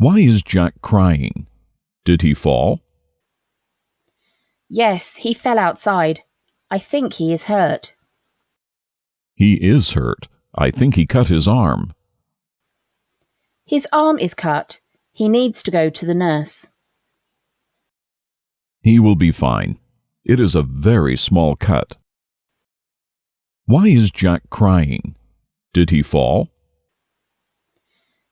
Why is Jack crying? Did he fall? Yes, he fell outside. I think he is hurt. He is hurt. I think he cut his arm. His arm is cut. He needs to go to the nurse. He will be fine. It is a very small cut. Why is Jack crying? Did he fall?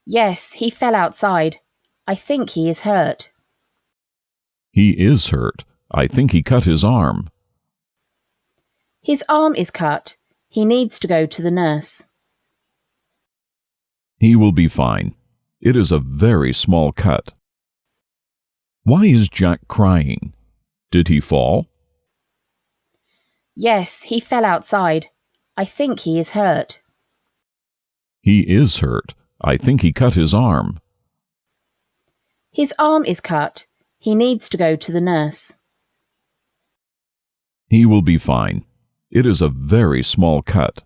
Yes, he fell outside. I think he is hurt. He is hurt. I think he cut his arm. His arm is cut. He needs to go to the nurse. He will be fine. It is a very small cut. Why is Jack crying? Did he fall? Yes, he fell outside. I think he is hurt. He is hurt. I think he cut his arm. His arm is cut. He needs to go to the nurse. He will be fine. It is a very small cut.